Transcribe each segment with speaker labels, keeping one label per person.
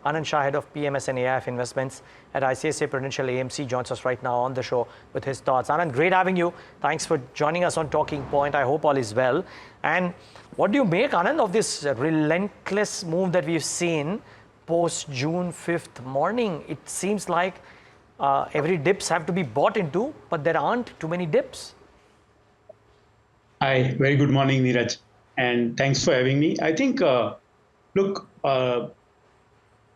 Speaker 1: Anand Shah, head of PMS and AIF investments at ICICI Prudential AMC, joins us right now on the show with his thoughts. Anand, great having you. Thanks for joining us on Talking Point. I hope all is well. And what do you make, Anand, of this relentless move that we've seen post June 5th morning? It seems like every dips have to be bought into, but there aren't too many dips.
Speaker 2: Hi, very good morning, Niraj, and thanks for having me. I think, look,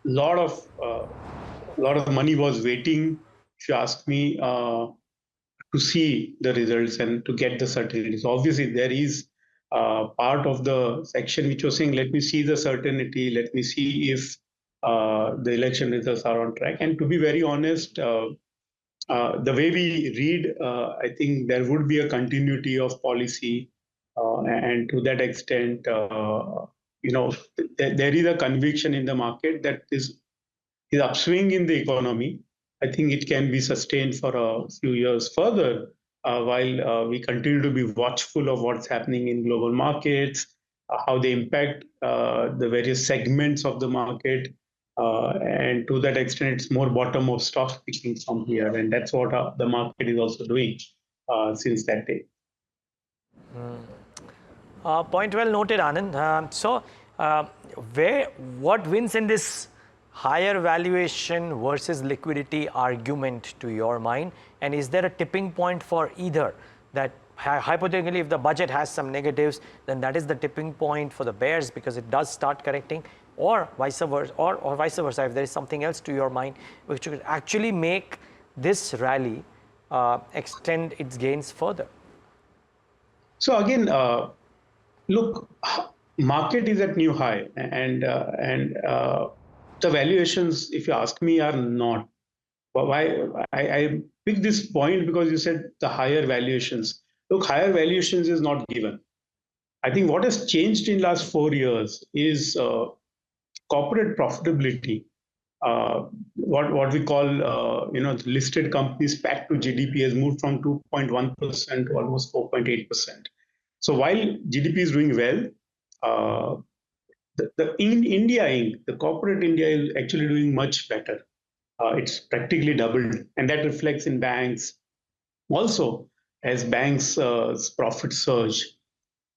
Speaker 2: lot of money was waiting, if you ask me, to see the results and to get the certainty. So obviously, there is part of the section which was saying, let me see the certainty, let me see if the election results are on track. And to be very honest, the way we read, I think there would be a continuity of policy, and to that extent, there is a conviction in the market that is upswing in the economy. I think it can be sustained for a few years further, while we continue to be watchful of what's happening in global markets, how they impact the various segments of the market. And to that extent, it's more bottom-up stock picking from here. And that's what the market is also doing since that day.
Speaker 1: Point well noted, Anand. What wins in this higher valuation versus liquidity argument to your mind? And is there a tipping point for either? That hypothetically, if the budget has some negatives, then that is the tipping point for the bears because it does start correcting, or vice versa, or vice versa, if there is something else to your mind which could actually make this rally extend its gains further.
Speaker 2: So again, look, market is at new high, and the valuations, if you ask me, are not. Why I picked this point because you said the higher valuations. Look, higher valuations is not given. I think what has changed in last 4 years is corporate profitability. What we call listed companies PAT to GDP has moved from 2.1% to almost 4.8%. So while GDP is doing well, in India Inc., the corporate India is actually doing much better. It's practically doubled, and that reflects in banks also as banks' profit surge.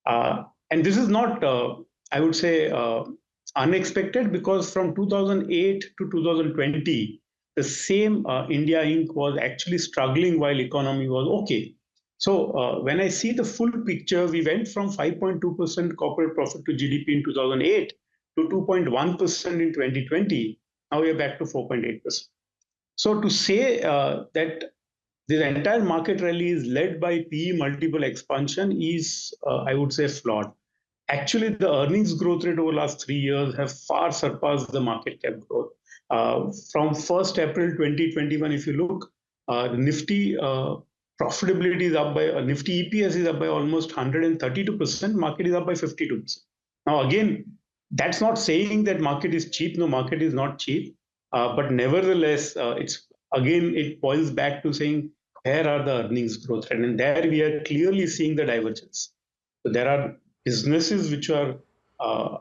Speaker 2: And this is not, I would say, unexpected, because from 2008 to 2020, the same India Inc. was actually struggling while economy was okay. So when I see the full picture, we went from 5.2% corporate profit to GDP in 2008 to 2.1% in 2020. Now we are back to 4.8%. So to say that this entire market rally is led by PE multiple expansion is, I would say, flawed. Actually, the earnings growth rate over the last 3 years have far surpassed the market cap growth. From 1st April 2021, if you look, the Nifty profitability is up by, Nifty EPS is up by almost 132%, market is up by 52%. Now, again, that's not saying that market is cheap. No, market is not cheap. But nevertheless, it boils back to saying, where are the earnings growth rate? And there we are clearly seeing the divergence. So there are businesses which are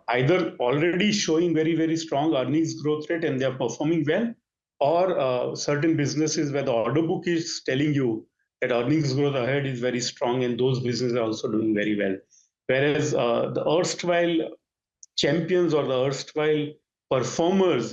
Speaker 2: either already showing very, very strong earnings growth rate and they are performing well, or certain businesses where the order book is telling you that earnings growth ahead is very strong, and those businesses are also doing very well. Whereas the erstwhile champions or the erstwhile performers,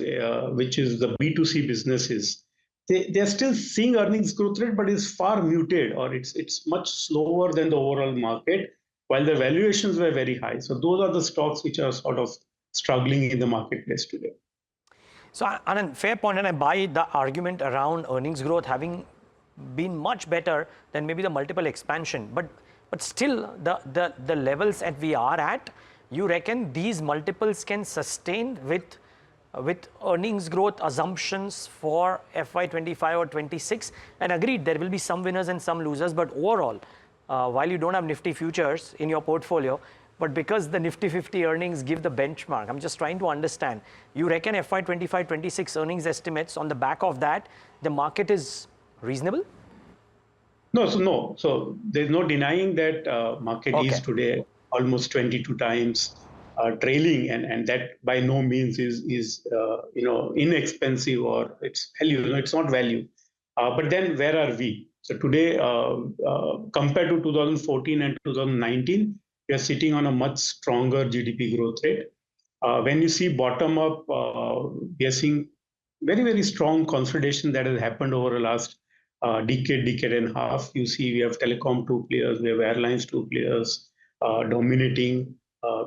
Speaker 2: which is the B2C businesses, they're still seeing earnings growth rate, but it's far muted, or it's much slower than the overall market, while the valuations were very high. So those are the stocks which are sort of struggling in the marketplace today.
Speaker 1: So, Anand, fair point, and I buy the argument around earnings growth having been much better than maybe the multiple expansion. But still, the levels that we are at, you reckon these multiples can sustain with earnings growth assumptions for FY25 or 26? And agreed, there will be some winners and some losers, but overall, while you don't have Nifty futures in your portfolio, but because the Nifty 50 earnings give the benchmark, I'm just trying to understand, you reckon FY25, 26 earnings estimates on the back of that, the market is reasonable?
Speaker 2: No. So there's no denying that market is today almost 22 times. trailing, and that by no means is inexpensive or it's value. No, it's not value. But then where are we? So today, compared to 2014 and 2019, we are sitting on a much stronger GDP growth rate. When you see bottom up, we are seeing very strong consolidation that has happened over the last decade and a half. You see, we have telecom two players, we have airlines two players dominating.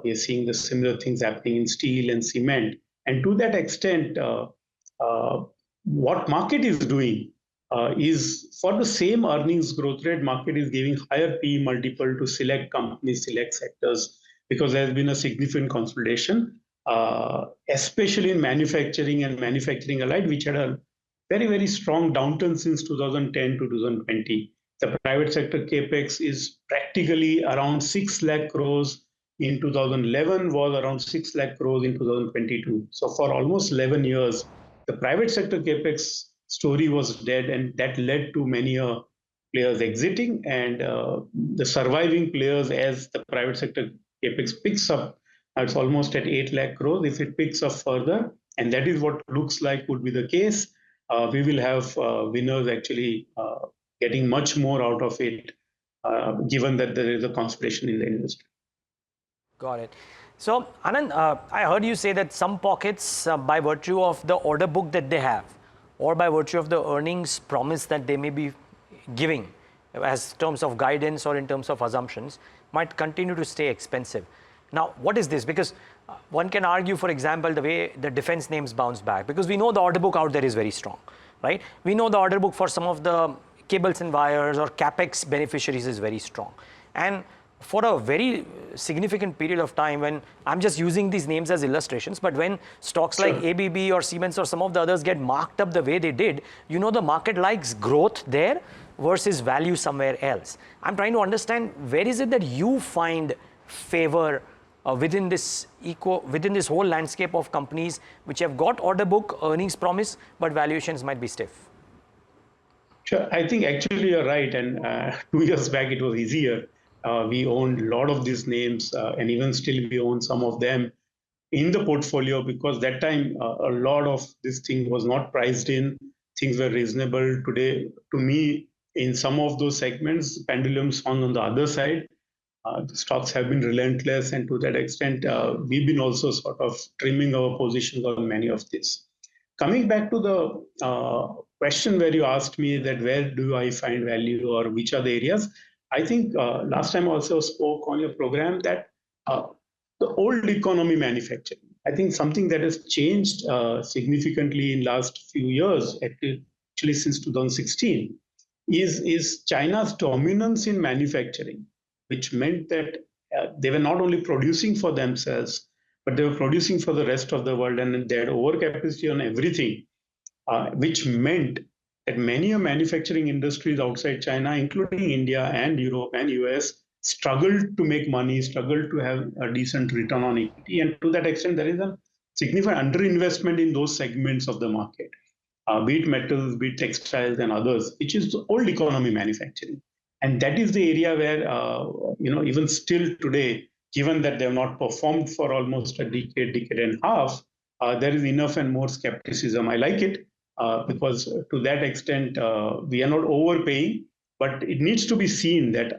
Speaker 2: We are seeing the similar things happening in steel and cement. And to that extent, what market is doing is for the same earnings growth rate, market is giving higher P multiple to select companies, select sectors, because there has been a significant consolidation, especially in manufacturing and manufacturing allied, which had a very strong downturn since 2010 to 2020. The private sector capex is practically around 6 lakh crores in 2011, was around 6 lakh crores in 2022. So for almost 11 years, the private sector capex story was dead, and that led to many players exiting, and the surviving players, as the private sector capex picks up, it's almost at 8 lakh crores. If it picks up further, and that is what looks like would be the case, we will have winners actually getting much more out of it, given that there is a consolidation in the industry.
Speaker 1: Got it. So, Anand, I heard you say that some pockets, by virtue of the order book that they have, or by virtue of the earnings promise that they may be giving as terms of guidance or in terms of assumptions, might continue to stay expensive. Now, what is this? Because one can argue, for example, the way the defense names bounce back, because we know the order book out there is very strong, right? We know the order book for some of the cables and wires or capex beneficiaries is very strong. And for a very significant period of time, when I'm just using these names as illustrations, but when stocks like ABB or Siemens or some of the others get marked up the way they did, you know, the market likes growth there versus value somewhere else. I'm trying to understand, where is it that you find favor within this whole landscape of companies which have got order book, earnings promise, but valuations might be stiff?
Speaker 2: Sure, I think actually you're right, and 2 years back it was easier. We owned a lot of these names, and even still we own some of them in the portfolio, because that time a lot of this thing was not priced in. Things were reasonable. Today, to me, in some of those segments, pendulum swung on the other side. The stocks have been relentless, and to that extent, we've been also sort of trimming our positions on many of these. Coming back to the question where you asked me that where do I find value or which are the areas, I think last time I also spoke on your program that the old economy manufacturing, I think something that has changed significantly in last few years, actually since 2016, is China's dominance in manufacturing, which meant that they were not only producing for themselves, but they were producing for the rest of the world, and they had overcapacity on everything, which meant that many manufacturing industries outside China, including India and Europe and US, struggled to make money, struggled to have a decent return on equity. And to that extent, there is a significant underinvestment in those segments of the market, be it metals, be it textiles and others, which is the old economy manufacturing. And that is the area where, even still today, given that they have not performed for almost a decade and a half, there is enough and more skepticism. I like it because to that extent, we are not overpaying, but it needs to be seen that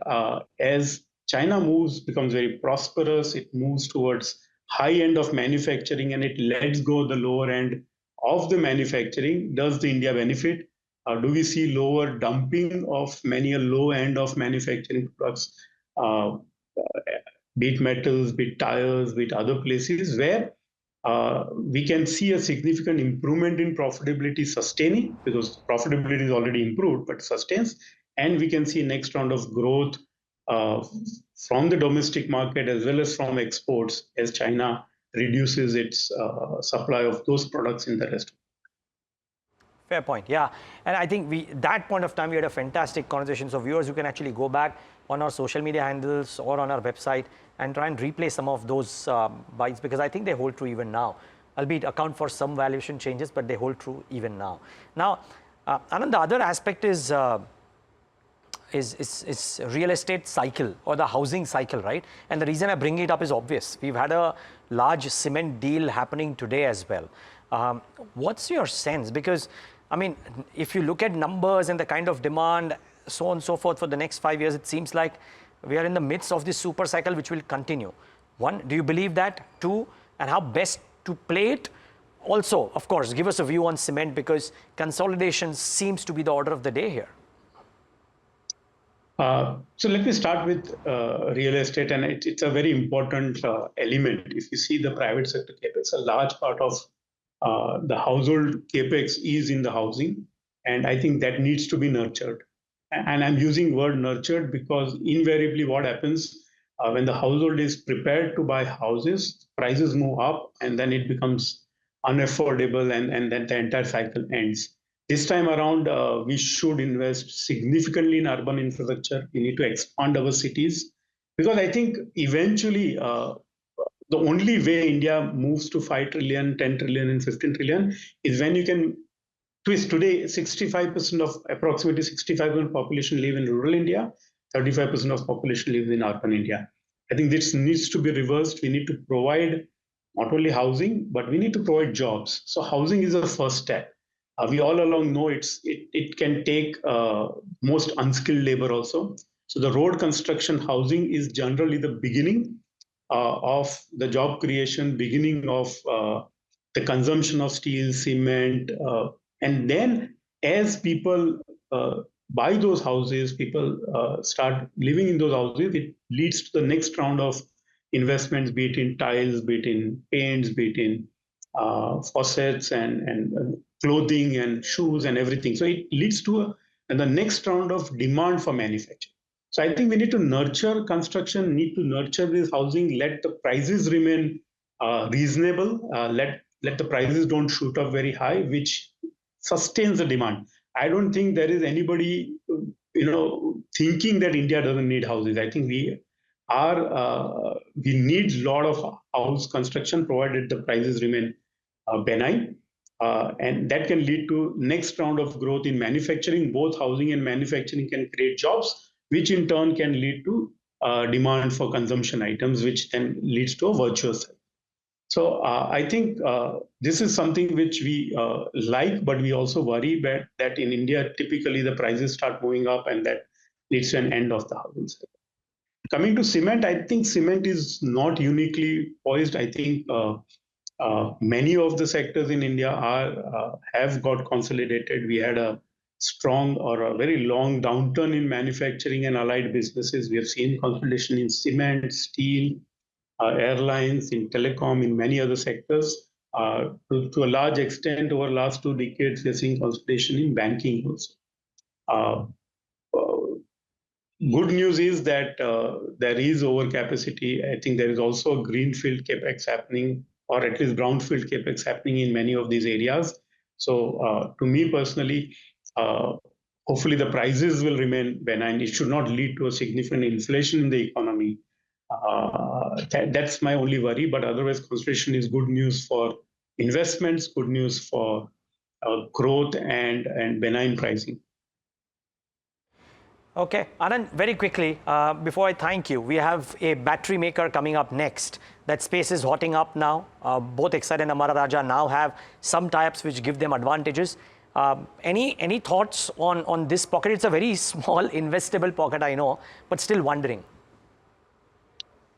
Speaker 2: as China becomes very prosperous, it moves towards high end of manufacturing and it lets go the lower end of the manufacturing. Does the India benefit? Do we see lower dumping of many a low end of manufacturing products, be it metals, be it tires, be it other places where we can see a significant improvement in profitability sustaining, because profitability is already improved, but sustains. And we can see next round of growth from the domestic market as well as from exports as China reduces its supply of those products in the rest.
Speaker 1: Fair point, yeah. And I think that point of time, we had a fantastic conversation. So viewers, you can actually go back on our social media handles or on our website and try and replay some of those buys, because I think they hold true even now, albeit account for some valuation changes, but they hold true even now. Now, Anand, the other aspect is, is real estate cycle or the housing cycle, right? And the reason I bring it up is obvious. We've had a large cement deal happening today as well. What's your sense? Because, I mean, if you look at numbers and the kind of demand, so on and so forth for the next 5 years, it seems like we are in the midst of this super cycle which will continue. One, do you believe that? Two, and how best to play it? Also, of course, give us a view on cement, because consolidation seems to be the order of the day here.
Speaker 2: So let me start with real estate, and it's a very important element. If you see the private sector capex, a large part of the household capex is in the housing, and I think that needs to be nurtured. And I'm using word nurtured because invariably what happens when the household is prepared to buy houses, prices move up, and then it becomes unaffordable, and then the entire cycle ends. This time around, we should invest significantly in urban infrastructure. We need to expand our cities, because I think eventually the only way India moves to 5 trillion, 10 trillion, and 15 trillion is when you can twist. Today, 65% of approximately 65% of population live in rural India, 35% of population lives in urban India. I think this needs to be reversed. We need to provide not only housing, but we need to provide jobs. So housing is the first step. We all along know it can take most unskilled labor also. So the road construction, housing is generally the beginning of the job creation, beginning of the consumption of steel, cement, and then as people buy those houses, people start living in those houses, it leads to the next round of investments, be it in tiles, be it in paints, be it in faucets and clothing and shoes and everything. So it leads to the next round of demand for manufacturing. So I think we need to nurture construction, need to nurture this housing, let the prices remain reasonable, let the prices don't shoot up very high, which sustains the demand. I don't think there is anybody, thinking that India doesn't need houses. I think we need a lot of house construction, provided the prices remain benign. And that can lead to next round of growth in manufacturing. Both housing and manufacturing can create jobs, which in turn can lead to demand for consumption items, which then leads to a virtuous cycle. So I think this is something which we like, but we also worry that in India, typically the prices start moving up, and that leads to an end of the housing cycle. Coming to cement, I think cement is not uniquely poised. I think many of the sectors in India have got consolidated. We had a strong or a very long downturn in manufacturing and allied businesses. We have seen consolidation in cement, steel, airlines, in telecom, in many other sectors. To a large extent, over the last 2 decades, we are seeing consolidation in banking also. Good news is that there is overcapacity. I think there is also a greenfield capex happening, or at least brownfield capex happening in many of these areas. So to me personally, hopefully the prices will remain benign. It should not lead to a significant inflation in the economy. That's my only worry. But otherwise, consolidation is good news for investments, good news for growth and benign pricing.
Speaker 1: Okay, Anand, very quickly, before I thank you, we have a battery maker coming up next. That space is hotting up now. Both Exide and Amara Raja now have some tie-ups which give them advantages. Any thoughts on this pocket? It's a very small investable pocket, I know, but still wondering.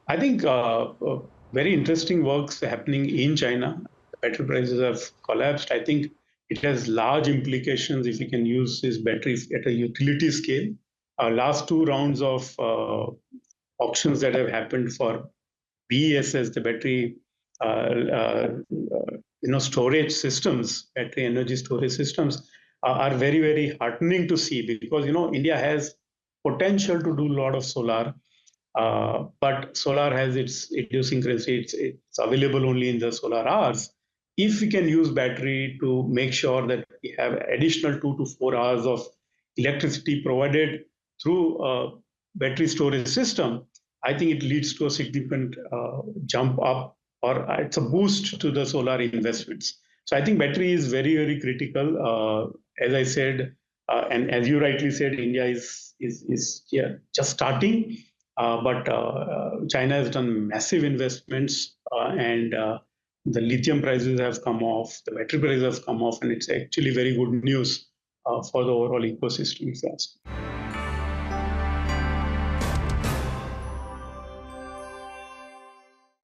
Speaker 2: I think very interesting works happening in China. The battery prices have collapsed. I think it has large implications if you can use this battery at a utility scale. Last 2 rounds of auctions that have happened for BESS, the battery storage systems, battery energy storage systems, are very, very heartening to see, because India has potential to do a lot of solar, but solar has its idiosyncrasy. It's available only in the solar hours. If we can use battery to make sure that we have additional 2 to 4 hours of electricity provided through a battery storage system, I think it leads to a significant jump up, or it's a boost to the solar investments. So I think battery is very, very critical. As I said, And as you rightly said, India is just starting, but China has done massive investments, and the lithium prices have come off, the battery prices have come off, and it's actually very good news for the overall ecosystem. If you ask me.